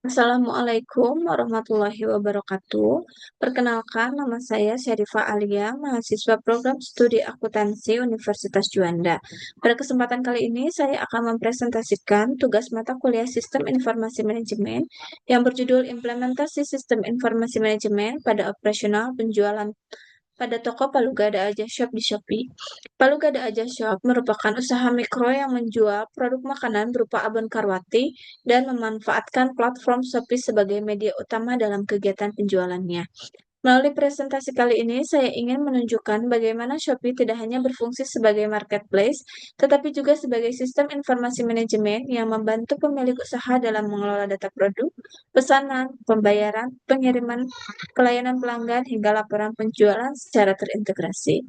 Assalamualaikum warahmatullahi wabarakatuh. Perkenalkan, nama saya Syarifah Alia, mahasiswa program studi akuntansi Universitas Juanda. Pada kesempatan kali ini, saya akan mempresentasikan tugas mata kuliah Sistem Informasi Manajemen yang berjudul Implementasi Sistem Informasi Manajemen pada Operasional Penjualan pada toko Palu Gada Aja Shop di Shopee. Palu Gada Aja Shop merupakan usaha mikro yang menjual produk makanan berupa abon karwati dan memanfaatkan platform Shopee sebagai media utama dalam kegiatan penjualannya. Melalui presentasi kali ini, saya ingin menunjukkan bagaimana Shopee tidak hanya berfungsi sebagai marketplace, tetapi juga sebagai sistem informasi manajemen yang membantu pemilik usaha dalam mengelola data produk, pesanan, pembayaran, pengiriman, pelayanan pelanggan, hingga laporan penjualan secara terintegrasi.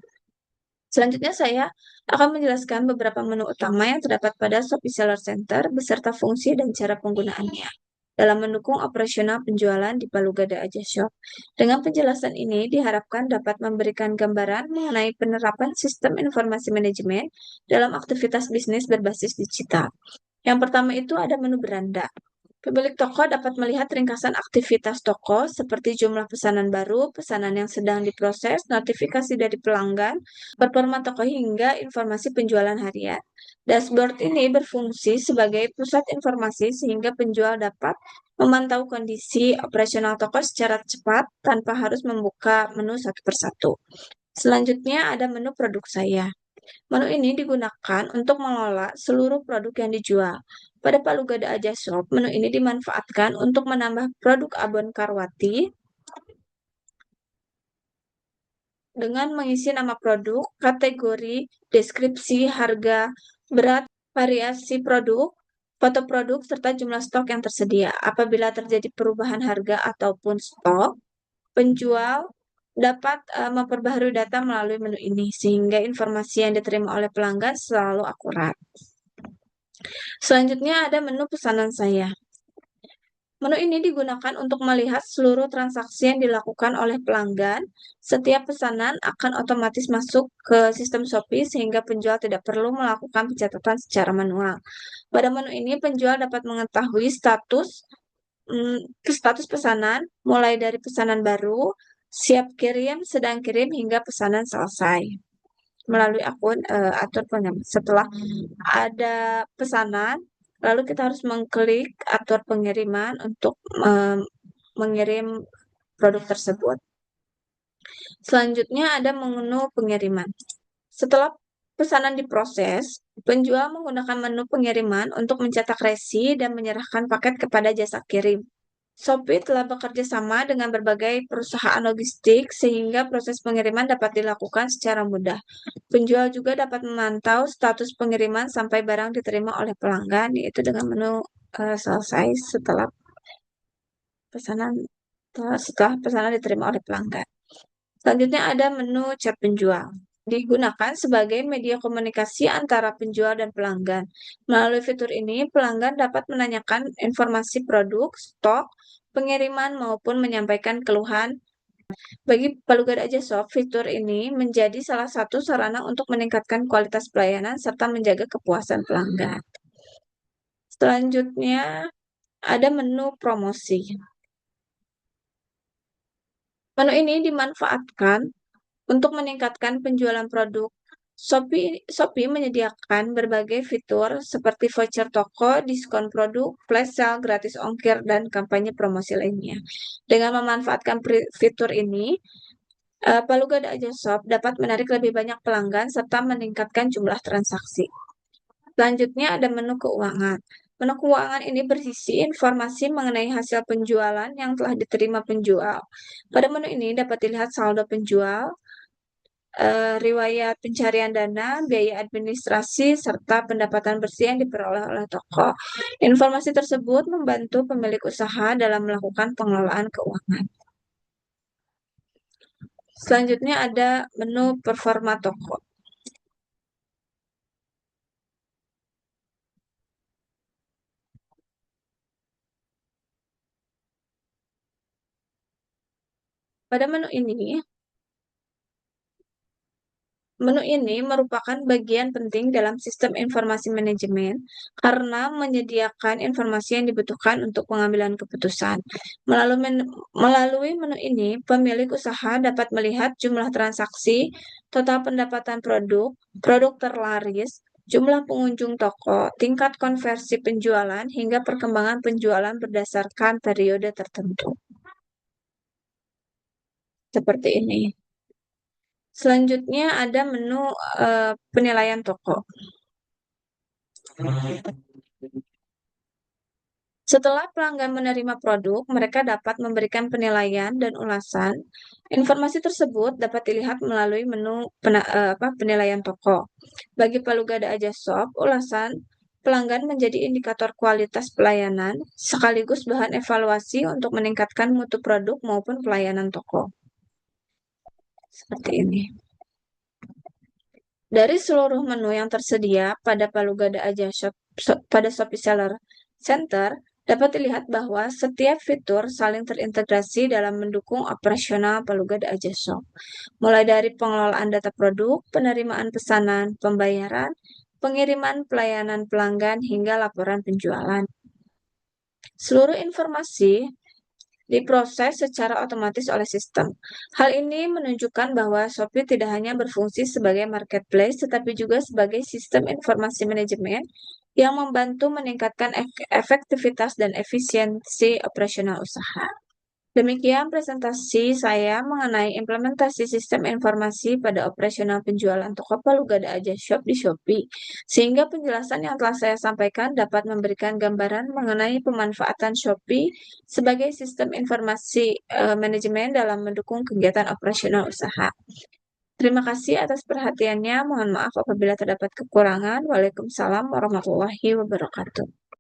Selanjutnya saya akan menjelaskan beberapa menu utama yang terdapat pada Shopee Seller Center beserta fungsi dan cara penggunaannya dalam mendukung operasional penjualan di Palu Gada Aja Shop. Dengan penjelasan ini diharapkan dapat memberikan gambaran mengenai penerapan sistem informasi manajemen dalam aktivitas bisnis berbasis digital. Yang pertama itu ada menu beranda. Pemilik toko dapat melihat ringkasan aktivitas toko seperti jumlah pesanan baru, pesanan yang sedang diproses, notifikasi dari pelanggan, performa toko hingga informasi penjualan harian. Dashboard ini berfungsi sebagai pusat informasi sehingga penjual dapat memantau kondisi operasional toko secara cepat tanpa harus membuka menu satu persatu. Selanjutnya ada menu produk saya. Menu ini digunakan untuk mengelola seluruh produk yang dijual. Pada Palu Gada Aja Shop, menu ini dimanfaatkan untuk menambah produk abon karwati dengan mengisi nama produk, kategori, deskripsi, harga, berat, variasi produk, foto produk, serta jumlah stok yang tersedia. Apabila terjadi perubahan harga ataupun stok, penjual dapat memperbaharui data melalui menu ini, sehingga informasi yang diterima oleh pelanggan selalu akurat. Selanjutnya ada menu pesanan saya. Menu ini digunakan untuk melihat seluruh transaksi yang dilakukan oleh pelanggan. Setiap pesanan akan otomatis masuk ke sistem Shopee sehingga penjual tidak perlu melakukan pencatatan secara manual. Pada menu ini, penjual dapat mengetahui status pesanan, mulai dari pesanan baru, siap kirim, sedang kirim, hingga pesanan selesai melalui akun atur pengiriman. Setelah ada pesanan, lalu kita harus mengklik atur pengiriman untuk mengirim produk tersebut. Selanjutnya ada menu pengiriman. Setelah pesanan diproses, penjual menggunakan menu pengiriman untuk mencetak resi dan menyerahkan paket kepada jasa kirim. Shopee telah bekerja sama dengan berbagai perusahaan logistik sehingga proses pengiriman dapat dilakukan secara mudah. Penjual juga dapat memantau status pengiriman sampai barang diterima oleh pelanggan, yaitu dengan menu selesai pesanan setelah pesanan diterima oleh pelanggan. Selanjutnya ada menu chat penjual. Digunakan sebagai media komunikasi antara penjual dan pelanggan. Melalui fitur ini, pelanggan dapat menanyakan informasi produk, stok, pengiriman, maupun menyampaikan keluhan. Bagi Palu Gada Aja Shop, fitur ini menjadi salah satu sarana untuk meningkatkan kualitas pelayanan serta menjaga kepuasan pelanggan. Selanjutnya, ada menu promosi. Menu ini dimanfaatkan untuk meningkatkan penjualan produk. Shopee menyediakan berbagai fitur seperti voucher toko, diskon produk, flash sale, gratis ongkir, dan kampanye promosi lainnya. Dengan memanfaatkan fitur ini, Palu Gada Aja Shop dapat menarik lebih banyak pelanggan serta meningkatkan jumlah transaksi. Selanjutnya ada menu keuangan. Menu keuangan ini berisi informasi mengenai hasil penjualan yang telah diterima penjual. Pada menu ini dapat dilihat saldo penjual, riwayat pencarian dana, biaya administrasi, serta pendapatan bersih yang diperoleh oleh toko. Informasi tersebut membantu pemilik usaha dalam melakukan pengelolaan keuangan. Selanjutnya ada menu performa toko. Pada menu ini, Menu ini merupakan bagian penting dalam sistem informasi manajemen karena menyediakan informasi yang dibutuhkan untuk pengambilan keputusan. Melalui menu ini, pemilik usaha dapat melihat jumlah transaksi, total pendapatan produk, produk terlaris, jumlah pengunjung toko, tingkat konversi penjualan, hingga perkembangan penjualan berdasarkan periode tertentu. Seperti ini. Selanjutnya ada menu penilaian toko. Setelah pelanggan menerima produk, mereka dapat memberikan penilaian dan ulasan. Informasi tersebut dapat dilihat melalui menu penilaian toko. Bagi Palugada Aja Shop, ulasan pelanggan menjadi indikator kualitas pelayanan sekaligus bahan evaluasi untuk meningkatkan mutu produk maupun pelayanan toko. Seperti ini. Dari seluruh menu yang tersedia pada Palugada Aja Shop, pada Shopee Seller Center, dapat dilihat bahwa setiap fitur saling terintegrasi dalam mendukung operasional Palugada Aja Shop. Mulai dari pengelolaan data produk, penerimaan pesanan, pembayaran, pengiriman pelayanan pelanggan, hingga laporan penjualan. Seluruh informasi diproses secara otomatis oleh sistem. Hal ini menunjukkan bahwa Shopee tidak hanya berfungsi sebagai marketplace, tetapi juga sebagai sistem informasi manajemen yang membantu meningkatkan efektivitas dan efisiensi operasional usaha. Demikian presentasi saya mengenai implementasi sistem informasi pada operasional penjualan toko Palugada Aja Shop di Shopee, sehingga penjelasan yang telah saya sampaikan dapat memberikan gambaran mengenai pemanfaatan Shopee sebagai sistem informasi manajemen dalam mendukung kegiatan operasional usaha. Terima kasih atas perhatiannya. Mohon maaf apabila terdapat kekurangan. Waalaikumsalam warahmatullahi wabarakatuh.